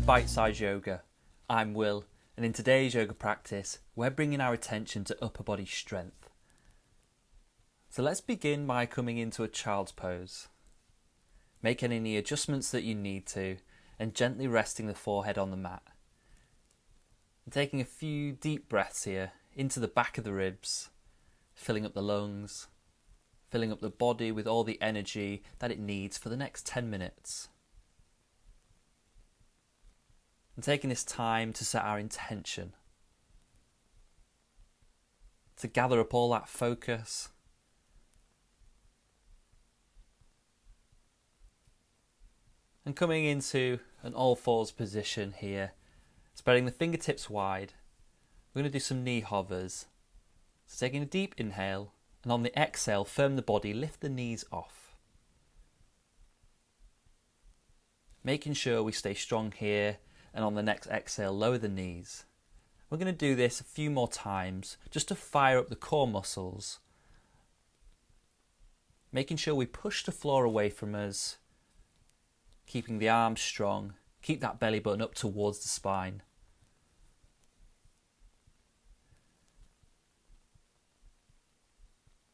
Bite Size Yoga. I'm Will, and in today's yoga practice, we're bringing our attention to upper body strength. So let's begin by coming into a child's pose. Make any adjustments that you need to, and gently resting the forehead on the mat. And taking a few deep breaths here into the back of the ribs, filling up the lungs, filling up the body with all the energy that it needs for the next 10 minutes. And taking this time to set our intention, to gather up all that focus, and coming into an all fours position here, spreading the fingertips wide. We're going to do some knee hovers. So taking a deep inhale, and on the exhale, firm the body, lift the knees off. Making sure we stay strong here, and on the next exhale, lower the knees. We're going to do this a few more times, just to fire up the core muscles. Making sure we push the floor away from us, keeping the arms strong, keep that belly button up towards the spine.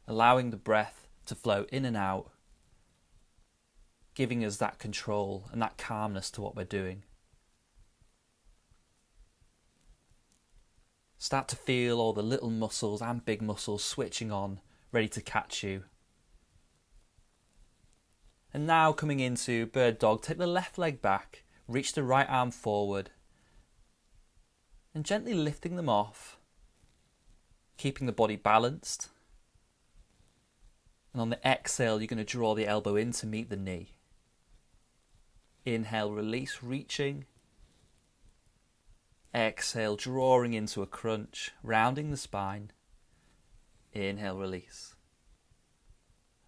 Allowing the breath to flow in and out, giving us that control and that calmness to what we're doing. Start to feel all the little muscles and big muscles switching on, ready to catch you. And now coming into bird dog, take the left leg back, reach the right arm forward, and gently lifting them off, keeping the body balanced. And on the exhale, you're going to draw the elbow in to meet the knee. Inhale, release, reaching. Exhale, drawing into a crunch, rounding the spine. Inhale, release.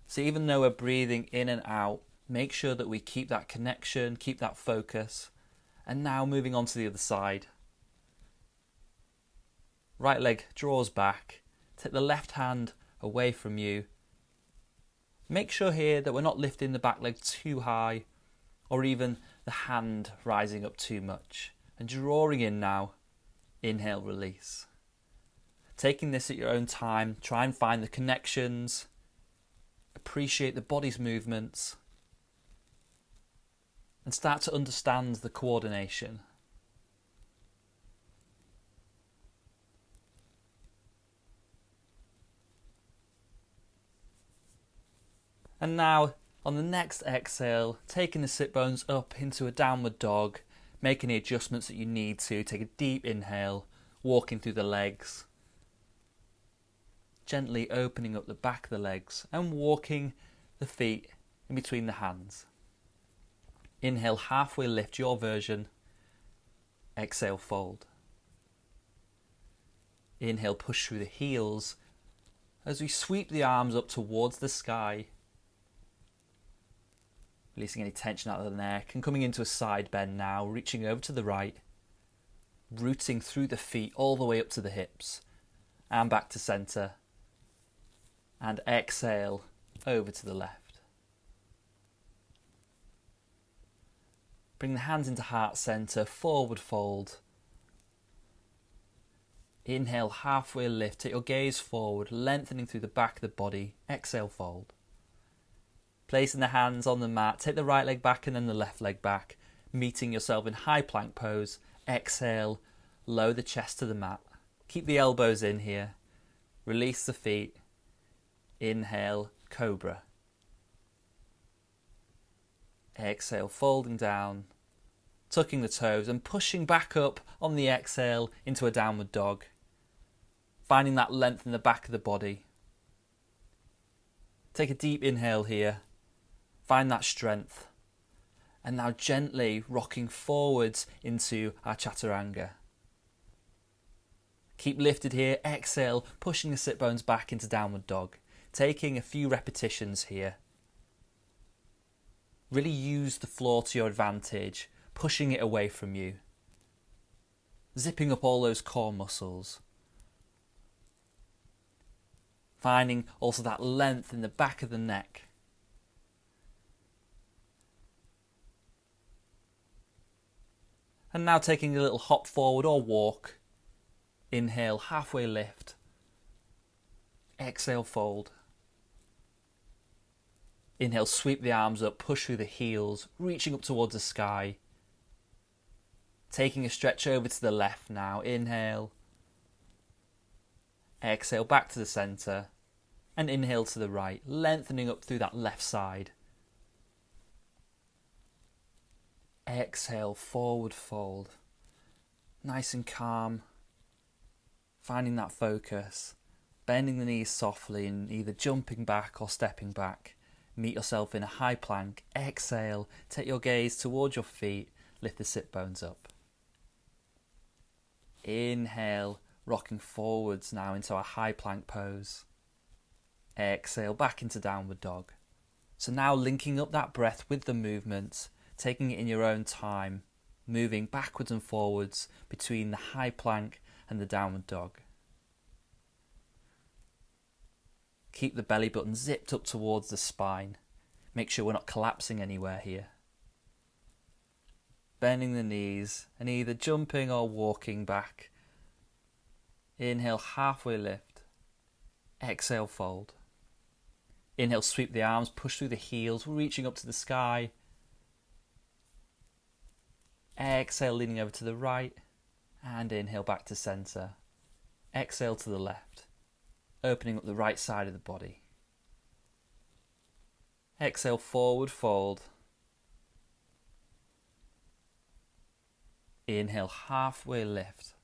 So even though we're breathing in and out, make sure that we keep that connection, keep that focus. And now moving on to the other side. Right leg draws back. Take the left hand away from you. Make sure here that we're not lifting the back leg too high, or even the hand rising up too much. And drawing in now, inhale, release. Taking this at your own time, try and find the connections, appreciate the body's movements, and start to understand the coordination. And now, on the next exhale, taking the sit bones up into a downward dog, make any adjustments that you need to. Take a deep inhale, walking through the legs. Gently opening up the back of the legs and walking the feet in between the hands. Inhale, halfway lift, your version. Exhale, fold. Inhale, push through the heels as we sweep the arms up towards the sky. Releasing any tension out of the neck and coming into a side bend now, reaching over to the right, rooting through the feet all the way up to the hips and back to centre, and exhale over to the left. Bring the hands into heart centre, forward fold. Inhale, halfway lift, take your gaze forward, lengthening through the back of the body, exhale, fold. Placing the hands on the mat, take the right leg back and then the left leg back, meeting yourself in high plank pose. Exhale, lower the chest to the mat. Keep the elbows in here. Release the feet. Inhale, cobra. Exhale, folding down, tucking the toes and pushing back up on the exhale into a downward dog. Finding that length in the back of the body. Take a deep inhale here. Find that strength. And now gently rocking forwards into our chaturanga. Keep lifted here. Exhale, pushing the sit bones back into downward dog. Taking a few repetitions here. Really use the floor to your advantage, pushing it away from you. Zipping up all those core muscles. Finding also that length in the back of the neck. And now taking a little hop forward or walk. Inhale, halfway lift. Exhale, fold. Inhale, sweep the arms up, push through the heels, reaching up towards the sky. Taking a stretch over to the left now. Inhale. Exhale, back to the centre. And inhale to the right, lengthening up through that left side. Exhale, forward fold. Nice and calm. Finding that focus. Bending the knees softly and either jumping back or stepping back. Meet yourself in a high plank. Exhale, take your gaze towards your feet. Lift the sit bones up. Inhale, rocking forwards now into a high plank pose. Exhale, back into downward dog. So now linking up that breath with the movement, taking it in your own time, moving backwards and forwards between the high plank and the downward dog. Keep the belly button zipped up towards the spine. Make sure we're not collapsing anywhere here. Bending the knees and either jumping or walking back. Inhale, halfway lift. Exhale, fold. Inhale, sweep the arms, push through the heels, reaching up to the sky. Exhale, leaning over to the right. And inhale, back to centre. Exhale to the left, opening up the right side of the body. Exhale, forward fold. Inhale, halfway lift.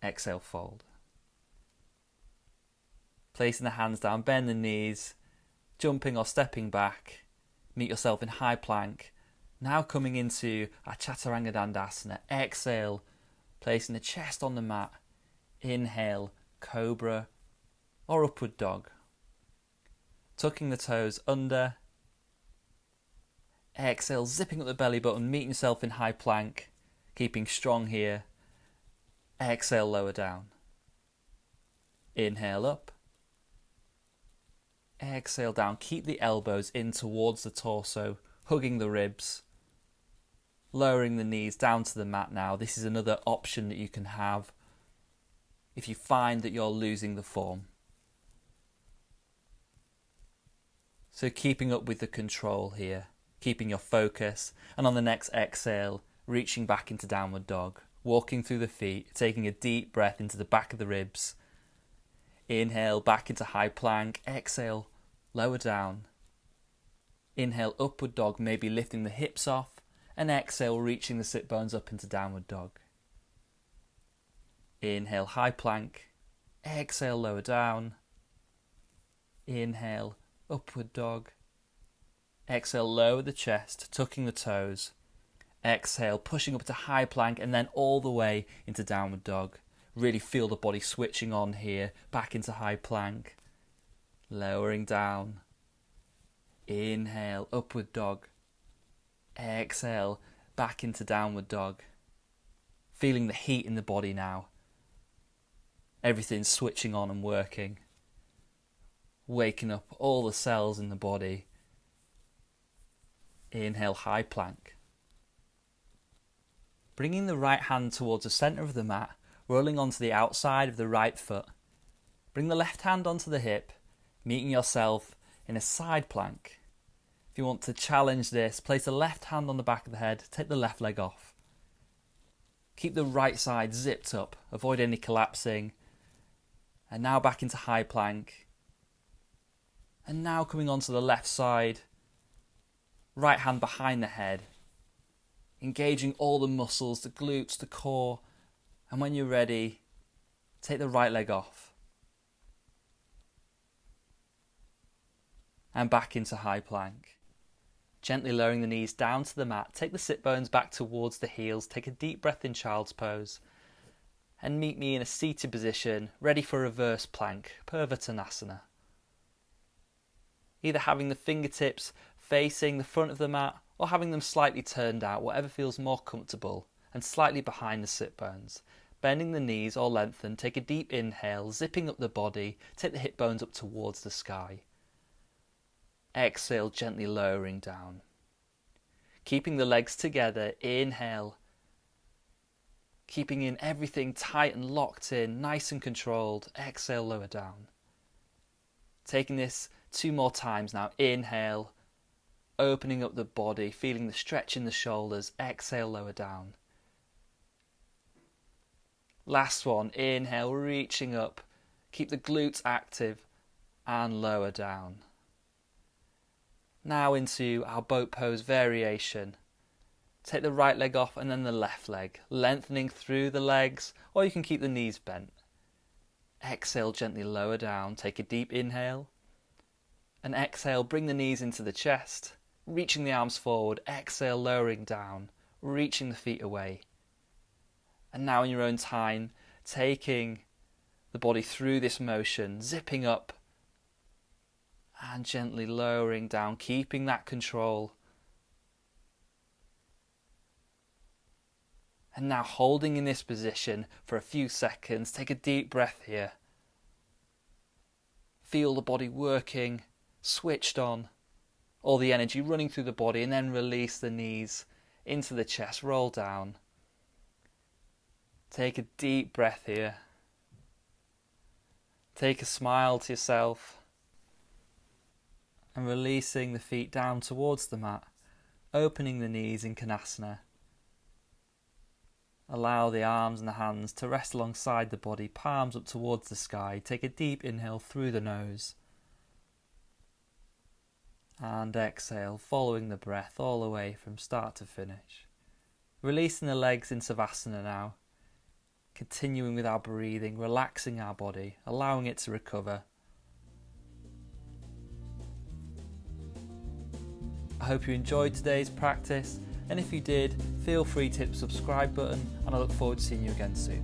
Exhale, fold. Placing the hands down, bend the knees, jumping or stepping back. Meet yourself in high plank. Now coming into our Chaturanga Dandasana. Exhale, placing the chest on the mat. Inhale, cobra or upward dog. Tucking the toes under. Exhale, zipping up the belly button, meeting yourself in high plank. Keeping strong here. Exhale, lower down. Inhale up. Exhale down. Keep the elbows in towards the torso, hugging the ribs. Lowering the knees down to the mat now. This is another option that you can have if you find that you're losing the form. So keeping up with the control here, keeping your focus, and on the next exhale, reaching back into downward dog, walking through the feet, taking a deep breath into the back of the ribs. Inhale, back into high plank. Exhale, lower down. Inhale, upward dog, maybe lifting the hips off. And exhale, reaching the sit bones up into downward dog. Inhale, high plank. Exhale, lower down. Inhale, upward dog. Exhale, lower the chest, tucking the toes. Exhale, pushing up to high plank and then all the way into downward dog. Really feel the body switching on here, back into high plank. Lowering down. Inhale, upward dog. Exhale, back into downward dog. Feeling the heat in the body now. Everything's switching on and working. Waking up all the cells in the body. Inhale, high plank. Bringing the right hand towards the centre of the mat, rolling onto the outside of the right foot. Bring the left hand onto the hip, meeting yourself in a side plank. If you want to challenge this, place the left hand on the back of the head, take the left leg off. Keep the right side zipped up, avoid any collapsing. And now back into high plank. And now coming onto the left side, right hand behind the head, engaging all the muscles, the glutes, the core, and when you're ready, take the right leg off. And back into high plank. Gently lowering the knees down to the mat, take the sit bones back towards the heels, take a deep breath in child's pose, and meet me in a seated position, ready for reverse plank, Purvatanasana. Either having the fingertips facing the front of the mat or having them slightly turned out, whatever feels more comfortable, and slightly behind the sit bones. Bending the knees or lengthen, take a deep inhale, zipping up the body, take the hip bones up towards the sky. Exhale, gently lowering down. Keeping the legs together, inhale, Keeping in everything tight and locked in, nice and controlled. Exhale, lower down. Taking this 2 more times now. Inhale, opening up the body, feeling the stretch in the shoulders. Exhale, lower down. Last one. Inhale, reaching up. Keep the glutes active and lower down. Now into our boat pose variation. Take the right leg off and then the left leg, lengthening through the legs, or you can keep the knees bent. Exhale, gently lower down. Take a deep inhale. And exhale, bring the knees into the chest, reaching the arms forward. Exhale, lowering down, reaching the feet away. And now in your own time, taking the body through this motion, zipping up and gently lowering down, keeping that control. And now holding in this position for a few seconds. Take a deep breath here. Feel the body working, switched on, all the energy running through the body, and then release the knees into the chest, roll down. Take a deep breath here. Take a smile to yourself. And releasing the feet down towards the mat, opening the knees in Konasana. Allow the arms and the hands to rest alongside the body, palms up towards the sky. Take a deep inhale through the nose. And exhale, following the breath all the way from start to finish. Releasing the legs in Savasana now. Continuing with our breathing, relaxing our body, allowing it to recover. I hope you enjoyed today's practice, and if you did, feel free to hit the subscribe button, and I look forward to seeing you again soon.